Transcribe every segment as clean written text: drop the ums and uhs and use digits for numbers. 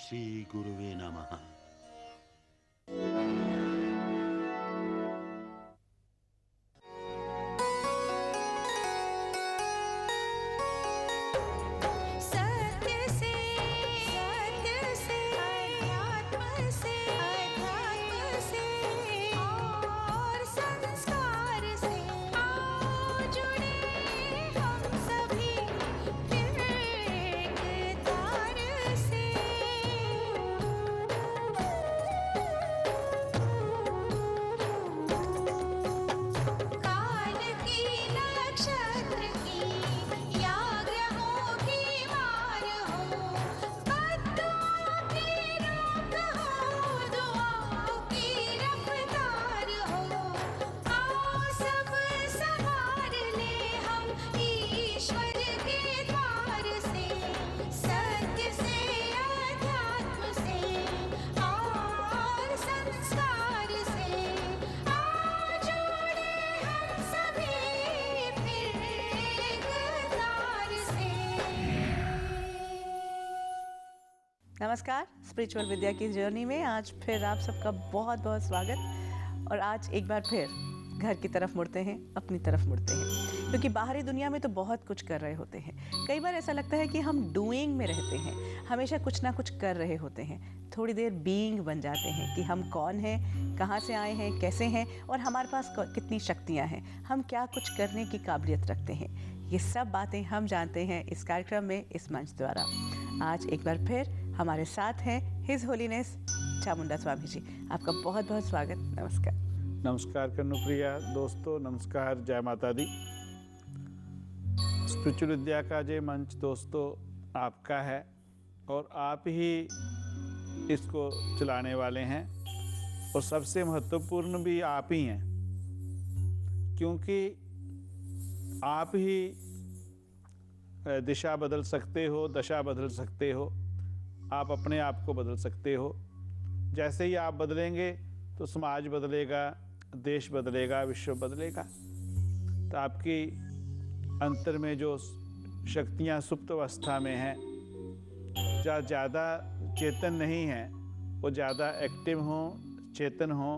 श्री गुरुवे नमः। नमस्कार, स्पिरिचुअल विद्या की जर्नी में आज फिर आप सबका बहुत बहुत स्वागत। और आज एक बार फिर घर की तरफ मुड़ते हैं, अपनी तरफ मुड़ते हैं, क्योंकि बाहरी दुनिया में तो बहुत कुछ कर रहे होते हैं। कई बार ऐसा लगता है कि हम डूइंग में रहते हैं, हमेशा कुछ ना कुछ कर रहे होते हैं। थोड़ी देर बीइंग बन जाते हैं कि हम कौन हैं, कहाँ से आए हैं, कैसे हैं और हमारे पास कितनी शक्तियाँ हैं, हम क्या कुछ करने की काबिलियत रखते हैं। ये सब बातें हम जानते हैं इस कार्यक्रम में, इस मंच द्वारा। आज एक बार फिर हमारे साथ हैं हिज होलीनेस चामुंडा स्वामी जी। आपका बहुत बहुत स्वागत। नमस्कार। नमस्कार कन्नुप्रिया दोस्तों, नमस्कार, जय माता दी। स्पिरिचुअल विद्या का ये मंच दोस्तों आपका है और आप ही इसको चलाने वाले हैं और सबसे महत्वपूर्ण भी आप ही हैं, क्योंकि आप ही दिशा बदल सकते हो, दशा बदल सकते हो, आप अपने आप को बदल सकते हो। जैसे ही आप बदलेंगे तो समाज बदलेगा, देश बदलेगा, विश्व बदलेगा। तो आपकी अंतर में जो शक्तियाँ सुप्त अवस्था में हैं, जो ज़्यादा चेतन नहीं हैं, वो ज़्यादा एक्टिव हों, चेतन हों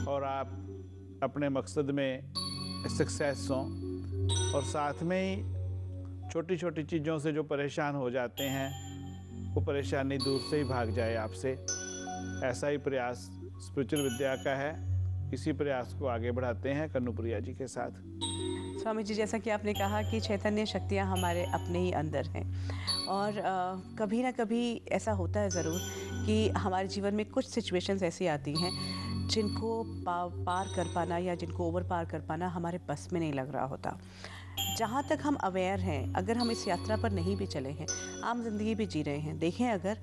और आप अपने मकसद में सक्सेस हों। और साथ में ही छोटी छोटी चीज़ों से जो परेशान हो जाते हैं, वो परेशानी दूर से ही भाग जाए आपसे। ऐसा ही प्रयास स्पिरिचुअल विद्या का है। इसी प्रयास को आगे बढ़ाते हैं कन्नुप्रिया जी के साथ। स्वामी जी, जैसा कि आपने कहा कि चैतन्य शक्तियाँ हमारे अपने ही अंदर हैं और कभी ना कभी ऐसा होता है ज़रूर कि हमारे जीवन में कुछ सिचुएशंस ऐसी आती हैं जिनको पार कर पाना या जिनको ओवर पार कर पाना हमारे बस में नहीं लग रहा होता। जहाँ तक हम अवेयर हैं, अगर हम इस यात्रा पर नहीं भी चले हैं, आम जिंदगी भी जी रहे हैं, देखें अगर,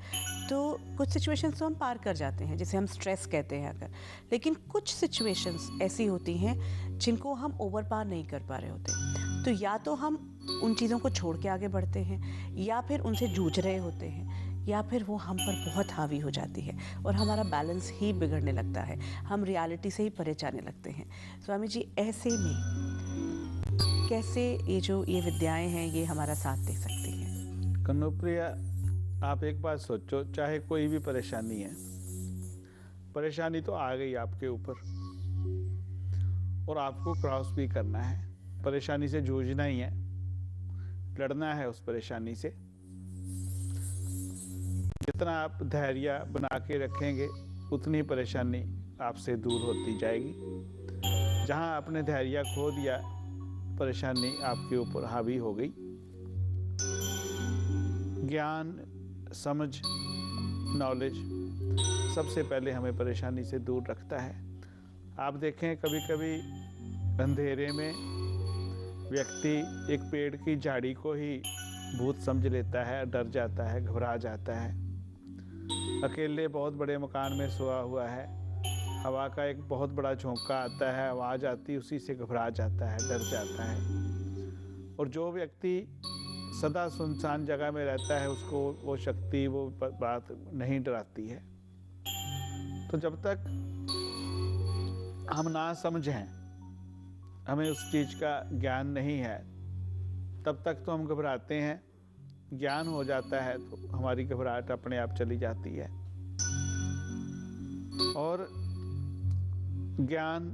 तो कुछ सिचुएशंस तो हम पार कर जाते हैं, जिसे हम स्ट्रेस कहते हैं अगर। लेकिन कुछ सिचुएशंस ऐसी होती हैं जिनको हम ओवर पार नहीं कर पा रहे होते। तो या तो हम उन चीज़ों को छोड़ के आगे बढ़ते हैं, या फिर उनसे जूझ रहे होते हैं, या फिर वो हम पर बहुत हावी हो जाती है और हमारा बैलेंस ही बिगड़ने लगता है, हम रियलिटी से ही परे जाने लगते हैं। स्वामी जी, ऐसे में कैसे ये विद्याएं हैं ये हमारा साथ दे सकती हैं? कन्नुप्रिया, आप एक बात सोचो, चाहे कोई भी परेशानी है, परेशानी तो आ गई आपके ऊपर और आपको क्रॉस भी करना है। परेशानी से जूझना ही है, लड़ना है उस परेशानी से। जितना आप धैर्य बना के रखेंगे, उतनी परेशानी आपसे दूर होती जाएगी। जहां आपने धैर्य खो दिया, परेशानी आपके ऊपर हावी हो गई। ज्ञान, समझ, नॉलेज सबसे पहले हमें परेशानी से दूर रखता है। आप देखें, कभी कभी अंधेरे में व्यक्ति एक पेड़ की झाड़ी को ही भूत समझ लेता है, डर जाता है, घबरा जाता है। अकेले बहुत बड़े मकान में सोया हुआ है, हवा का एक बहुत बड़ा झोंका आता है, आवाज़ आती, उसी से घबरा जाता है, डर जाता है। और जो व्यक्ति सदा सुनसान जगह में रहता है, उसको वो शक्ति, वो बात नहीं डराती है। तो जब तक हम ना समझें, हमें उस चीज़ का ज्ञान नहीं है, तब तक तो हम घबराते हैं, ज्ञान हो जाता है तो हमारी घबराहट अपने आप चली जाती है। और ज्ञान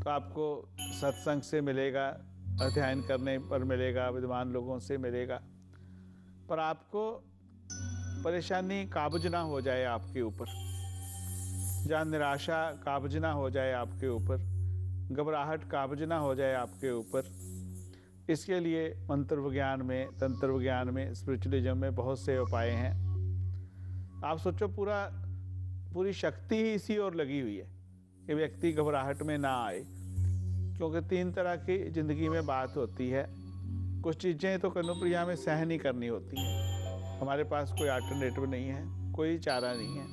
तो आपको सत्संग से मिलेगा, अध्ययन करने पर मिलेगा, विद्वान लोगों से मिलेगा, पर आपको परेशानी काबुज ना हो जाए आपके ऊपर, जहाँ निराशा काबुज ना हो जाए आपके ऊपर, घबराहट काबुज ना हो जाए आपके ऊपर, इसके लिए मंत्र विज्ञान में, तंत्र विज्ञान में, स्पिरिचुअलिज्म में बहुत से उपाय हैं। आप सोचो पूरी शक्ति ही इसी ओर लगी हुई है कि व्यक्ति घबराहट में ना आए, क्योंकि 3 तरह की ज़िंदगी में बात होती है। कुछ चीज़ें तो कन्नुप्रिया में सहन ही करनी होती हैं, हमारे पास कोई अल्टरनेटिव नहीं है, कोई चारा नहीं है।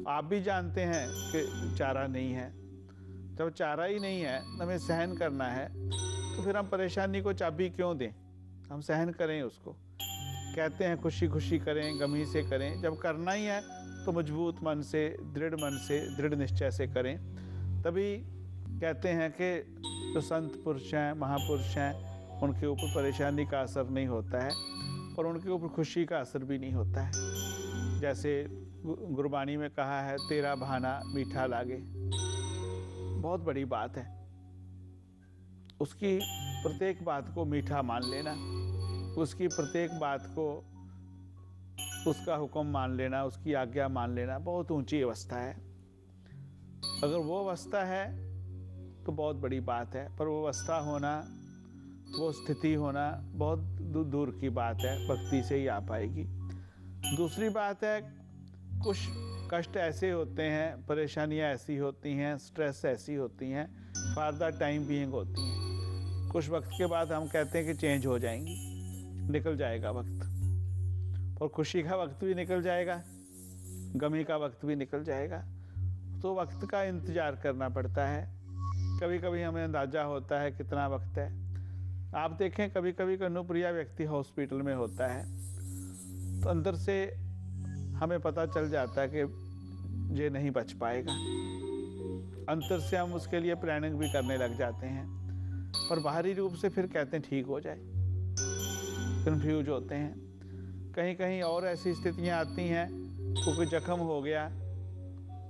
आप भी जानते हैं कि चारा नहीं है। जब चारा ही नहीं है, हमें सहन करना है, तो फिर हम परेशानी को चाबी क्यों दें, हम सहन करें उसको। कहते हैं खुशी खुशी करें, गमी से करें, जब करना ही है तो मजबूत मन से, दृढ़ मन से, दृढ़ निश्चय से करें। तभी कहते हैं कि जो संत पुरुष हैं, महापुरुष हैं, उनके ऊपर परेशानी का असर नहीं होता है, और उनके ऊपर खुशी का असर भी नहीं होता है। जैसे गुरबाणी में कहा है, तेरा बहाना मीठा लागे, बहुत बड़ी बात है। उसकी प्रत्येक बात को मीठा मान लेना, उसकी प्रत्येक बात को उसका हुक्म मान लेना, उसकी आज्ञा मान लेना बहुत ऊंची अवस्था है। अगर वो अवस्था है तो बहुत बड़ी बात है, पर वो अवस्था होना, वो स्थिति होना बहुत दूर की बात है, भक्ति से ही आ पाएगी। दूसरी बात है, कुछ कष्ट ऐसे होते हैं, परेशानियां ऐसी होती हैं, स्ट्रेस ऐसी होती हैं, फॉर द टाइम बीइंग होती हैं। कुछ वक्त के बाद हम कहते हैं कि चेंज हो जाएंगी, निकल जाएगा वक्त, और खुशी का वक्त भी निकल जाएगा, गमी का वक्त भी निकल जाएगा। तो वक्त का इंतज़ार करना पड़ता है। कभी कभी हमें अंदाज़ा होता है कितना वक्त है। आप देखें, कभी कभी कन्नुप्रिया व्यक्ति हॉस्पिटल में होता है तो अंदर से हमें पता चल जाता है कि ये नहीं बच पाएगा। अंतर से हम उसके लिए प्लानिंग भी करने लग जाते हैं, पर बाहरी रूप से फिर कहते हैं ठीक हो जाए, कंफ्यूज होते हैं। कहीं कहीं और ऐसी स्थितियां आती हैं, कोई जख्म हो गया,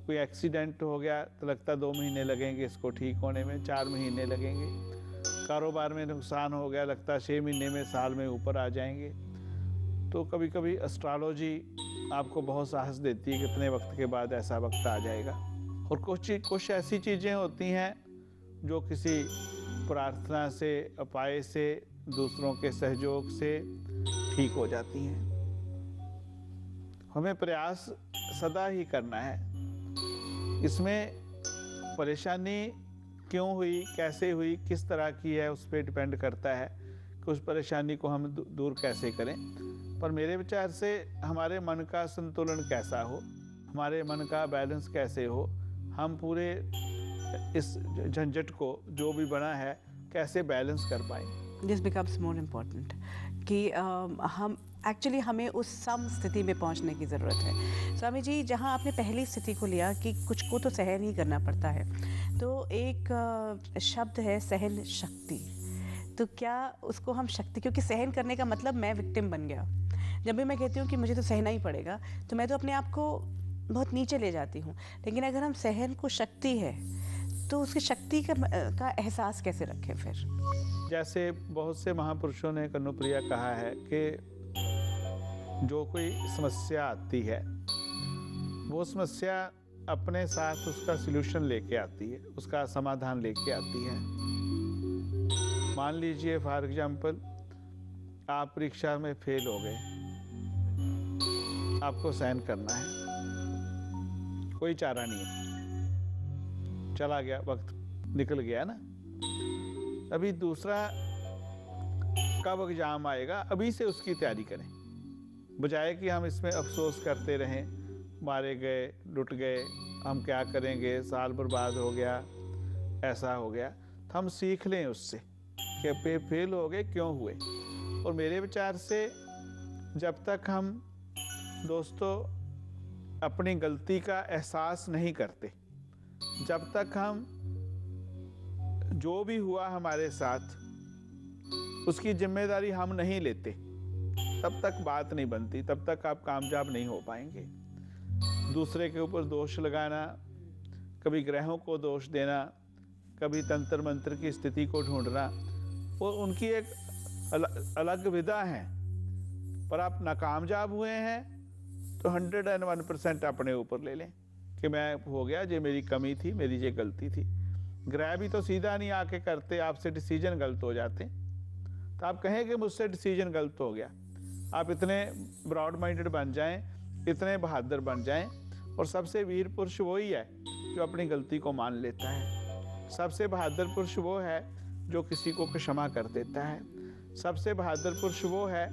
कोई एक्सीडेंट हो गया तो लगता 2 महीने लगेंगे इसको ठीक होने में, 4 महीने लगेंगे। कारोबार में नुकसान हो गया, लगता 6 महीने में, साल में ऊपर आ जाएंगे। तो कभी कभी एस्ट्रोलॉजी आपको बहुत साहस देती है कि कितने वक्त के बाद ऐसा वक्त आ जाएगा। और कुछ ऐसी चीज़ें होती हैं जो किसी प्रार्थना से, उपाय से, दूसरों के सहयोग से ठीक हो जाती हैं। हमें प्रयास सदा ही करना है। इसमें परेशानी क्यों हुई, कैसे हुई, किस तरह की है, उस पर डिपेंड करता है कि उस परेशानी को हम दूर कैसे करें। पर मेरे विचार से हमारे मन का संतुलन कैसा हो, हमारे मन का बैलेंस कैसे हो, हम पूरे इस झंझट को जो भी बना है कैसे बैलेंस कर पाएँ। दिस बिकम्स मोर इम्पॉर्टेंट कि हम एक्चुअली हमें उस सम स्थिति में पहुंचने की ज़रूरत है। स्वामी जी, जहां आपने पहली स्थिति को लिया कि कुछ को तो सहन ही करना पड़ता है, तो एक शब्द है सहन शक्ति। तो क्या उसको हम शक्ति, क्योंकि सहन करने का मतलब मैं विक्टिम बन गया। जब भी मैं कहती हूँ कि मुझे तो सहना ही पड़ेगा, तो मैं तो अपने आप को बहुत नीचे ले जाती हूँ। लेकिन अगर हम सहन को शक्ति है, तो उसकी शक्ति का एहसास कैसे रखें फिर? जैसे बहुत से महापुरुषों ने कन्नुप्रिया कहा है कि जो कोई समस्या आती है, वो समस्या अपने साथ उसका सलूशन लेके आती है, उसका समाधान लेके आती है। मान लीजिए फॉर एग्जाम्पल, आप परीक्षा में फेल हो गए, आपको सहन करना है, कोई चारा नहीं है, चला गया वक्त, निकल गया ना। अभी दूसरा कब एग्जाम आएगा, अभी से उसकी तैयारी करें, बजाय कि हम इसमें अफसोस करते रहें, मारे गए, लुट गए, हम क्या करेंगे, साल बर्बाद हो गया, ऐसा हो गया। तो हम सीख लें उससे कि फेल हो गए, क्यों हुए। और मेरे विचार से जब तक हम दोस्तों अपनी गलती का एहसास नहीं करते, जब तक हम जो भी हुआ हमारे साथ उसकी जिम्मेदारी हम नहीं लेते, तब तक बात नहीं बनती, तब तक आप कामयाब नहीं हो पाएंगे। दूसरे के ऊपर दोष लगाना, कभी ग्रहों को दोष देना, कभी तंत्र मंत्र की स्थिति को ढूंढना, वो उनकी एक अलग विधा है। पर आप नाकामयाब हुए हैं तो 101% अपने ऊपर ले लें कि मैं हो गया, ये मेरी कमी थी, मेरी ये गलती थी। ग्रह भी तो सीधा नहीं आके करते, आपसे डिसीजन गलत हो जाते, तो आप कहें कि मुझसे डिसीजन गलत हो गया। आप इतने ब्रॉड माइंडेड बन जाएं, इतने बहादुर बन जाएं, और सबसे वीर पुरुष वही है जो अपनी गलती को मान लेता है। सबसे बहादुर पुरुष वो है जो किसी को क्षमा कर देता है। सबसे बहादुर पुरुष वो है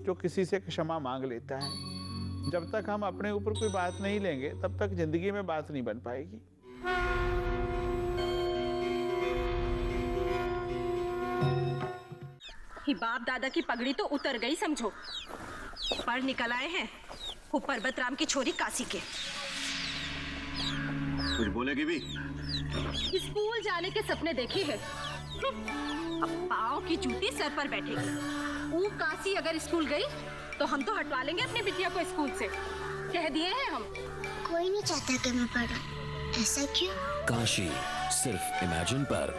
जो किसी से क्षमा मांग लेता है। जब तक हम अपने ऊपर कोई बात नहीं लेंगे, तब तक जिंदगी में बात नहीं बन पाएगी। ही बाप दादा की पगड़ी तो उतर गई समझो, पर निकल आए हैं वो पर्वत राम की छोरी काशी के। कुछ बोलेगी भी? स्कूल जाने के सपने देखे हैं, अब पाँव की जूती सर पर बैठेगी। वो काशी अगर स्कूल गई तो हम तो हटवा लेंगे अपनी बिटिया को स्कूल से, कह दिए हैं हम। कोई नहीं चाहता कि मैं पढूं, ऐसा क्यों? काशी सिर्फ इमेजिन पर।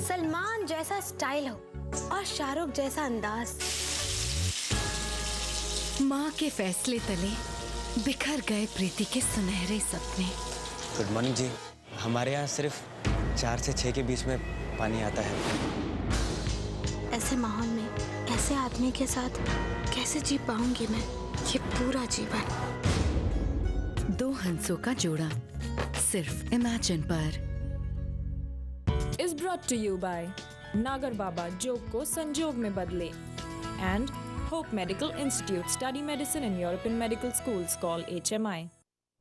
सलमान जैसा स्टाइल हो और शाहरुख जैसा अंदाज। माँ के फैसले तले बिखर गए प्रीति के सुनहरे सपने। गुड मॉर्निंग जी। हमारे यहाँ सिर्फ 4 से 6 के बीच में पानी आता है। ऐसे माहौल में ऐसे आदमी के साथ कैसे जी पाऊंगी मैं ये पूरा जीवन? 2 हंसों का जोड़ा सिर्फ इमेजिन पर। is brought to you by नागर बाबा जोग को संजोग में बदले and Hope Medical Institute, study medicine in European medical schools, call HMI।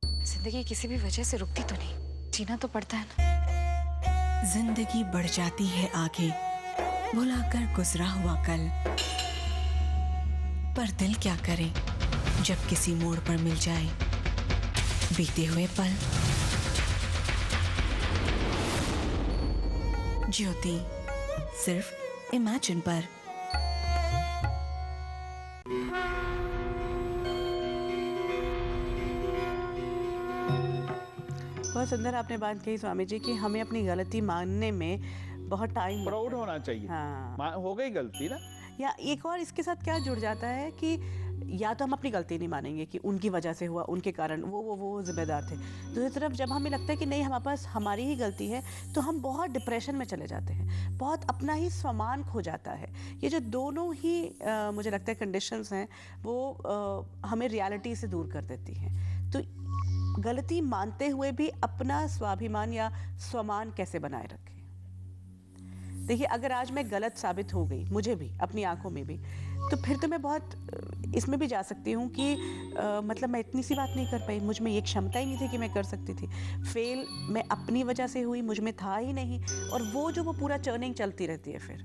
जिंदगी किसी भी वजह से रुकती तो नहीं, जीना तो पड़ता है ना। जिंदगी बढ़ जाती है आगे, भुलाकर गुजरा हुआ कल। पर दिल क्या करे जब किसी मोड़ पर मिल जाए बीते हुए पल। ज्योति सिर्फ इमेजिन पर। बहुत सुंदर आपने बात कही स्वामी जी कि हमें अपनी गलती मानने में बहुत टाइम प्राउड होना चाहिए। हाँ। हो गई गलती ना। या एक और इसके साथ क्या जुड़ जाता है कि या तो हम अपनी गलती नहीं मानेंगे कि उनकी वजह से हुआ, उनके कारण वो जिम्मेदार थे। दूसरी तरफ जब हमें लगता है कि नहीं हमारे पास हमारी ही गलती है, तो हम बहुत डिप्रेशन में चले जाते हैं, बहुत अपना ही सम्मान खो जाता है। ये जो दोनों ही मुझे लगता है कंडीशंस हैं वो हमें रियलिटी से दूर कर देती हैं। तो गलती मानते हुए भी अपना स्वाभिमान या स्वमान कैसे बनाए रखें? देखिए, अगर आज मैं गलत साबित हो गई, मुझे भी अपनी आंखों में भी, तो फिर तो मैं बहुत इसमें भी जा सकती हूँ कि मतलब मैं इतनी सी बात नहीं कर पाई, मुझ में ये क्षमता ही नहीं थी कि मैं कर सकती थी। फेल मैं अपनी वजह से हुई, मुझ में था ही नहीं। और वो पूरा चर्निंग चलती रहती है। फिर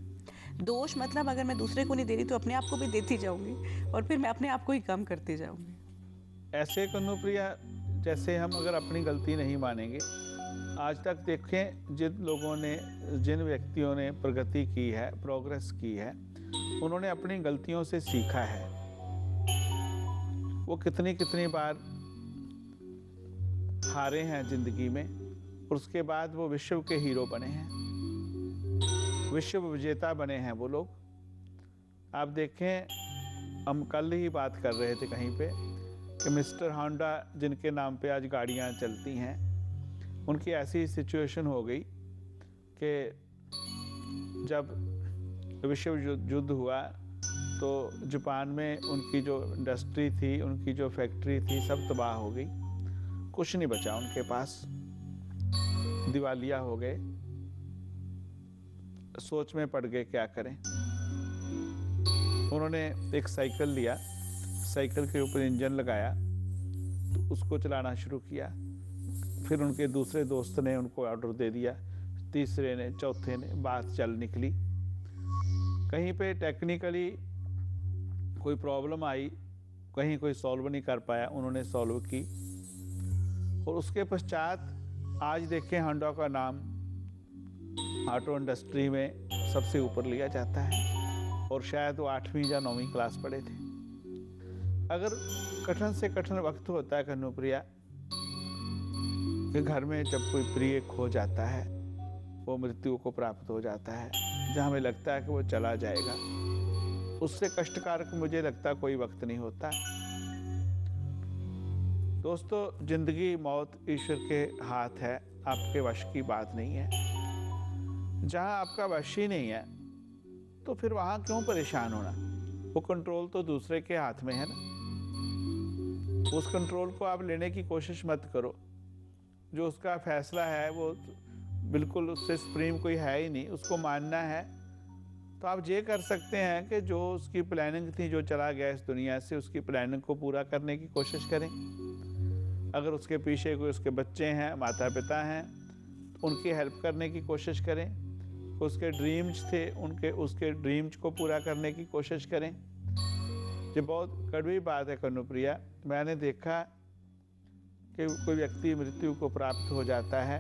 दोष मतलब अगर मैं दूसरे को नहीं दे रही तो अपने आप को भी देती जाऊँगी, और फिर मैं अपने आप को ही कम करती जाऊँगी। ऐसे कन्नुप्रिया, जैसे हम अगर अपनी गलती नहीं मानेंगे, आज तक देखें जिन लोगों ने, जिन व्यक्तियों ने प्रगति की है, प्रोग्रेस की है, उन्होंने अपनी गलतियों से सीखा है। वो कितनी बार हारे हैं जिंदगी में, और उसके बाद वो विश्व के हीरो बने हैं, विश्व विजेता बने हैं वो लोग। आप देखें, हम कल ही बात कर रहे थे कहीं पे कि मिस्टर होंडा जिनके नाम पे आज गाड़ियां चलती हैं, उनकी ऐसी सिचुएशन हो गई कि जब विश्व युद्ध हुआ तो जापान में उनकी जो इंडस्ट्री थी, उनकी जो फैक्ट्री थी, सब तबाह हो गई, कुछ नहीं बचा उनके पास, दिवालिया हो गए, सोच में पड़ गए क्या करें। उन्होंने एक साइकिल लिया, साइकिल के ऊपर इंजन लगाया, तो उसको चलाना शुरू किया। फिर उनके दूसरे दोस्त ने उनको ऑर्डर दे दिया, तीसरे ने, चौथे ने, बात चल निकली। कहीं पे टेक्निकली कोई प्रॉब्लम आई, कहीं कोई सॉल्व नहीं कर पाया, उन्होंने सॉल्व की, और उसके पश्चात आज देखें होंडा का नाम ऑटो इंडस्ट्री में सबसे ऊपर लिया जाता है और शायद वो 8वीं या 9वीं क्लास पढ़े थे। अगर कठिन से कठिन वक्त होता है कन्नुप्रिया कि घर में जब कोई प्रिय खो जाता है, वो मृत्यु को प्राप्त हो जाता है, जहाँ हमें लगता है कि वो चला जाएगा, उससे कष्टकारक मुझे लगता कोई वक्त नहीं होता। दोस्तों, जिंदगी मौत ईश्वर के हाथ है, आपके वश की बात नहीं है। जहाँ आपका वश ही नहीं है तो फिर वहाँ क्यों परेशान होना? वो कंट्रोल तो दूसरे के हाथ में है ना। उस कंट्रोल को आप लेने की कोशिश मत करो। जो उसका फैसला है वो बिल्कुल उससे सुप्रीम कोई है ही नहीं, उसको मानना है। तो आप ये कर सकते हैं कि जो उसकी प्लानिंग थी, जो चला गया इस दुनिया से, उसकी प्लानिंग को पूरा करने की कोशिश करें। अगर उसके पीछे कोई उसके बच्चे हैं, माता पिता हैं, तो उनकी हेल्प करने की कोशिश करें। उसके ड्रीम्स थे, उसके ड्रीम्स को पूरा करने की कोशिश करें। ये बहुत कड़वी बात है कन्नुप्रिया। मैंने देखा कि कोई व्यक्ति मृत्यु को प्राप्त हो जाता है,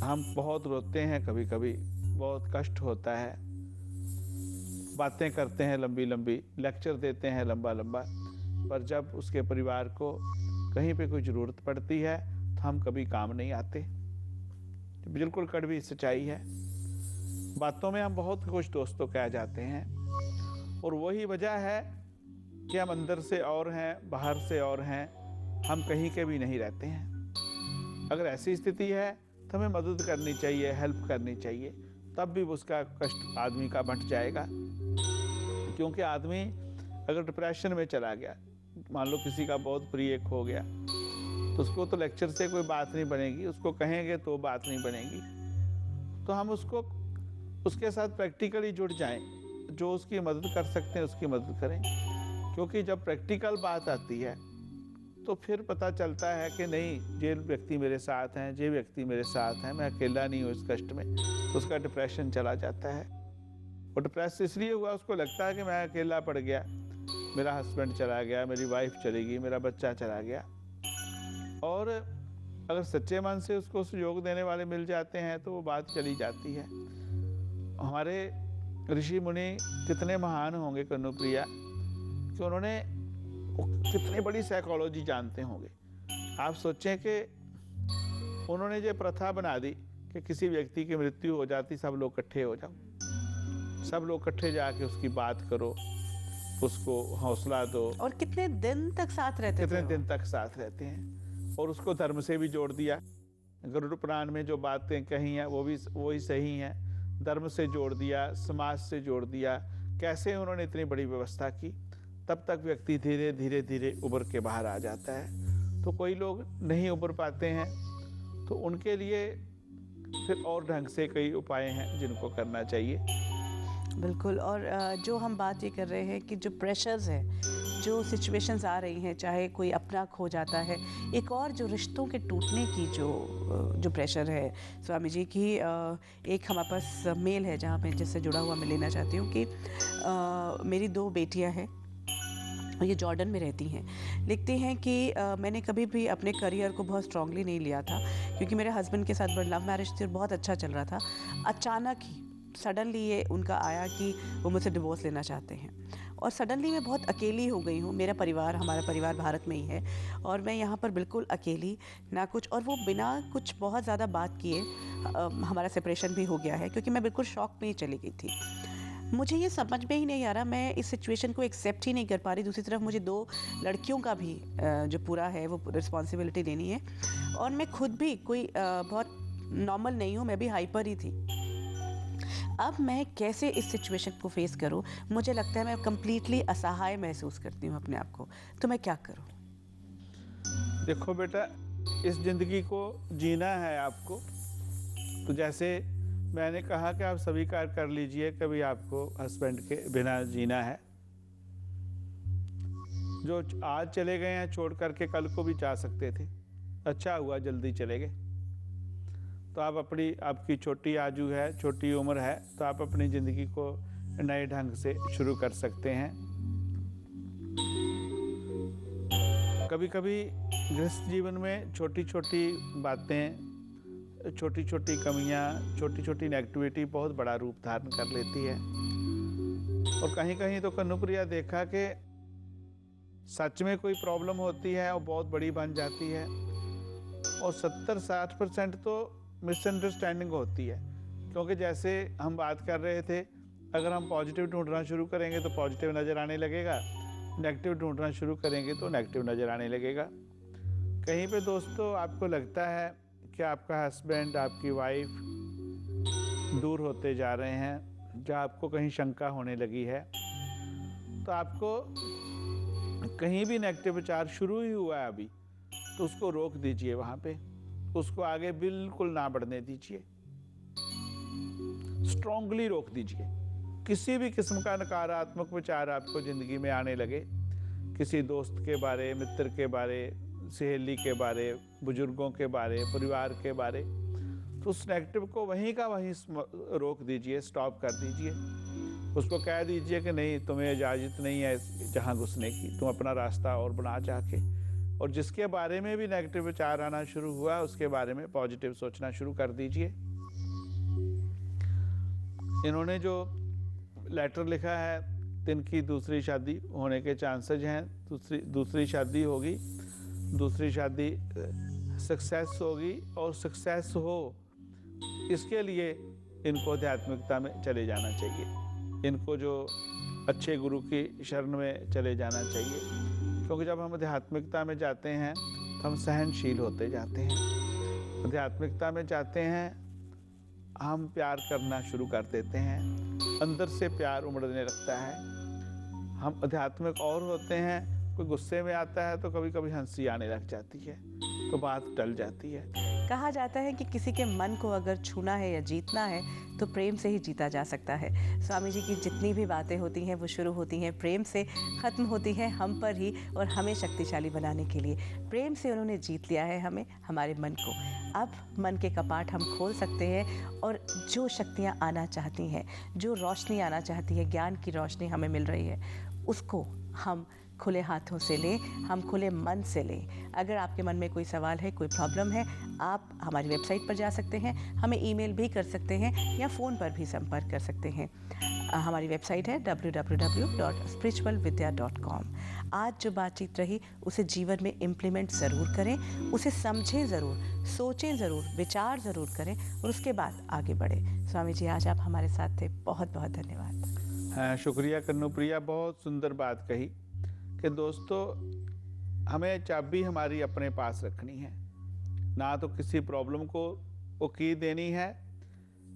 हम बहुत रोते हैं, कभी कभी बहुत कष्ट होता है, बातें करते हैं लंबी लंबी, लेक्चर देते हैं लंबा लंबा, पर जब उसके परिवार को कहीं पे कोई ज़रूरत पड़ती है तो हम कभी काम नहीं आते। बिल्कुल कड़वी सच्चाई है। बातों में हम बहुत कुछ दोस्तों कह जाते हैं और वही वजह है कि हम अंदर से और हैं, बाहर से और हैं, हम कहीं के भी नहीं रहते हैं। अगर ऐसी स्थिति है तो हमें मदद करनी चाहिए, हेल्प करनी चाहिए, तब भी उसका कष्ट आदमी का बंट जाएगा। क्योंकि आदमी अगर डिप्रेशन में चला गया, मान लो किसी का बहुत प्रिय खो गया, तो उसको तो लेक्चर से कोई बात नहीं बनेगी, उसको कहेंगे तो बात नहीं बनेगी। तो हम उसके साथ प्रैक्टिकली जुड़ जाएं, जो उसकी मदद कर सकते हैं उसकी मदद करें। क्योंकि जब प्रैक्टिकल बात आती है तो फिर पता चलता है कि नहीं, ये व्यक्ति मेरे साथ हैं, ये व्यक्ति मेरे साथ हैं, मैं अकेला नहीं हूँ इस कष्ट में। तो उसका डिप्रेशन चला जाता है। और डिप्रेस इसलिए हुआ, उसको लगता है कि मैं अकेला पड़ गया, मेरा हस्बैंड चला गया, मेरी वाइफ चली गई, मेरा बच्चा चला गया। और अगर सच्चे मन से उसको सहयोग देने वाले मिल जाते हैं तो वो बात चली जाती है। हमारे ऋषि मुनि कितने महान होंगे कन्नुप्रिया, कि उन्होंने कितनी बड़ी साइकोलॉजी जानते होंगे। आप सोचें कि उन्होंने ये प्रथा बना दी कि किसी व्यक्ति की मृत्यु हो जाती, सब लोग इकट्ठे हो जाओ, सब लोग इकट्ठे जाके उसकी बात करो, उसको हौसला दो। और कितने दिन तक साथ रहते थे? कितने दिन तक साथ रहते हैं। और उसको धर्म से भी जोड़ दिया। गरुड़ पुराण में जो बातें कही हैं वो ही सही हैं। धर्म से जोड़ दिया, समाज से जोड़ दिया। कैसे उन्होंने इतनी बड़ी व्यवस्था की, तब तक व्यक्ति धीरे धीरे धीरे उभर के बाहर आ जाता है। तो कोई लोग नहीं उभर पाते हैं तो उनके लिए फिर और ढंग से कई उपाय हैं जिनको करना चाहिए। बिल्कुल। और जो हम बात ये कर रहे हैं कि जो प्रेशर्स हैं, जो सिचुएशंस आ रही हैं, चाहे कोई अपना खो जाता है, एक और जो रिश्तों के टूटने की जो प्रेशर है स्वामी जी की, एक हमारे पास मेल है जहाँ पे जिससे जुड़ा हुआ मैं लेना चाहती हूँ कि मेरी 2 बेटियाँ हैं, ये जॉर्डन में रहती हैं। लिखती हैं कि मैंने कभी भी अपने करियर को बहुत स्ट्रांगली नहीं लिया था, क्योंकि मेरे हस्बैंड के साथ लव मैरिज थी और बहुत अच्छा चल रहा था। अचानक ही सडनली ये उनका आया कि वो मुझसे डिवोर्स लेना चाहते हैं, और सडनली मैं बहुत अकेली हो गई हूँ। हमारा परिवार भारत में ही है और मैं यहाँ पर बिल्कुल अकेली, ना कुछ, और वो बिना कुछ बहुत ज़्यादा बात किए हमारा सेपरेशन भी हो गया है, क्योंकि मैं बिल्कुल शॉक में ही चली गई थी। मुझे ये समझ में ही नहीं आ रहा, मैं इस सिचुएशन को एक्सेप्ट ही नहीं कर पा रही। दूसरी तरफ मुझे 2 लड़कियों का भी जो पूरा है वो रिस्पॉन्सिबिलिटी लेनी है, और मैं खुद भी कोई बहुत नॉर्मल नहीं हूँ, मैं भी हाइपर ही थी। अब मैं कैसे इस सिचुएशन को फेस करूँ? मुझे लगता है मैं कंप्लीटली असहाय महसूस करती हूँ अपने आप को, तो मैं क्या करूँ? देखो बेटा, इस जिंदगी को जीना है आपको, तो जैसे मैंने कहा कि आप स्वीकार कर लीजिए कभी आपको हस्बैंड के बिना जीना है। जो आज चले गए हैं छोड़ करके, कल को भी जा सकते थे, अच्छा हुआ जल्दी चले गए। तो आप आपकी छोटी आयु है, छोटी उम्र है, तो आप अपनी ज़िंदगी को नए ढंग से शुरू कर सकते हैं। कभी कभी गृहस्थ जीवन में छोटी छोटी बातें छोटी छोटी कमियां, छोटी छोटी नेगेटिविटी बहुत बड़ा रूप धारण कर लेती है। और कहीं कहीं तो कन्नुप्रिया देखा कि सच में कोई प्रॉब्लम होती है और बहुत बड़ी बन जाती है, और 70-60% तो मिसअंडरस्टैंडिंग होती है। क्योंकि जैसे हम बात कर रहे थे, अगर हम पॉजिटिव ढूंढना शुरू करेंगे तो पॉजिटिव नज़र आने लगेगा, नेगेटिव ढूंढना शुरू करेंगे तो नेगेटिव नज़र आने लगेगा। कहीं पे दोस्तों आपको लगता है कि आपका हस्बैंड, आपकी वाइफ दूर होते जा रहे हैं, जहाँ आपको कहीं शंका होने लगी है, तो आपको कहीं भी नेगेटिव विचार शुरू ही हुआ है अभी, तो उसको रोक दीजिए वहाँ पे, उसको आगे बिल्कुल ना बढ़ने दीजिए, स्ट्रांगली रोक दीजिए। किसी भी किस्म का नकारात्मक विचार आपको ज़िंदगी में आने लगे, किसी दोस्त के बारे, मित्र के बारे, सहेली के बारे, बुजुर्गों के बारे, परिवार के बारे, तो उस नेगेटिव को वहीं का वहीं रोक दीजिए, स्टॉप कर दीजिए। उसको कह दीजिए कि नहीं, तुम्हें इजाज़त नहीं है जहाँ घुसने की, तुम अपना रास्ता और बना जाके। और जिसके बारे में भी नेगेटिव विचार आना शुरू हुआ, उसके बारे में पॉजिटिव सोचना शुरू कर दीजिए। इन्होंने जो लेटर लिखा है, इनकी दूसरी शादी होने के चांसेस हैं, दूसरी शादी होगी, दूसरी शादी सक्सेस होगी, और सक्सेस हो इसके लिए इनको आध्यात्मिकता में चले जाना चाहिए, इनको जो अच्छे गुरु की शरण में चले जाना चाहिए। क्योंकि जब हम आध्यात्मिकता में जाते हैं तो हम सहनशील होते जाते हैं, आध्यात्मिकता में जाते हैं हम प्यार करना शुरू कर देते हैं, अंदर से प्यार उमड़ने लगता है। हम आध्यात्मिक और होते हैं, कोई गुस्से में आता है तो कभी कभी हंसी आने लग जाती है, तो बात टल जाती है। कहा जाता है कि किसी के मन को अगर छूना है या जीतना है तो प्रेम से ही जीता जा सकता है। स्वामी जी की जितनी भी बातें होती हैं वो शुरू होती हैं प्रेम से, ख़त्म होती हैं हम पर ही, और हमें शक्तिशाली बनाने के लिए। प्रेम से उन्होंने जीत लिया है हमें, हमारे मन को। अब मन के कपाट हम खोल सकते हैं, और जो शक्तियाँ आना चाहती हैं, जो रोशनी आना चाहती है, ज्ञान की रोशनी हमें मिल रही है, उसको हम खुले हाथों से लें, हम खुले मन से लें। अगर आपके मन में कोई सवाल है, कोई प्रॉब्लम है, आप हमारी वेबसाइट पर जा सकते हैं, हमें ईमेल भी कर सकते हैं, या फ़ोन पर भी संपर्क कर सकते हैं। हमारी वेबसाइट है www.spiritualvidya.com। आज जो बातचीत रही उसे जीवन में इम्प्लीमेंट ज़रूर करें, उसे समझें ज़रूर, सोचें ज़रूर, विचार ज़रूर करें, और उसके बाद आगे बढ़ें। स्वामी जी, आज आप हमारे साथ थे, बहुत बहुत धन्यवाद। हाँ, शुक्रिया कन्नुप्रिया, बहुत सुंदर बात कही कि दोस्तों हमें चाबी हमारी अपने पास रखनी है, ना तो किसी प्रॉब्लम को की देनी है,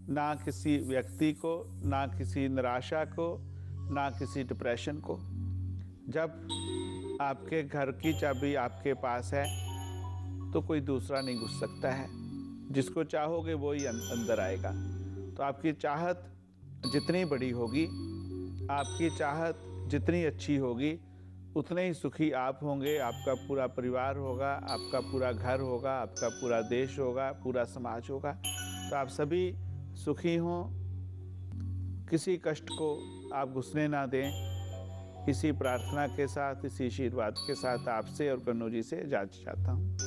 ना किसी व्यक्ति को, ना किसी निराशा को, ना किसी डिप्रेशन को। जब आपके घर की चाबी आपके पास है तो कोई दूसरा नहीं घुस सकता है, जिसको चाहोगे वो ही अंदर आएगा। तो आपकी चाहत जितनी बड़ी होगी, आपकी चाहत जितनी अच्छी होगी, उतने ही सुखी आप होंगे, आपका पूरा परिवार होगा, आपका पूरा घर होगा, आपका पूरा देश होगा, पूरा समाज होगा। तो आप सभी सुखी हों, किसी कष्ट को आप घुसने ना दें। इसी प्रार्थना के साथ, इसी आशीर्वाद के साथ आपसे और कन्नू जी से इजाज़त चाहता हूँ।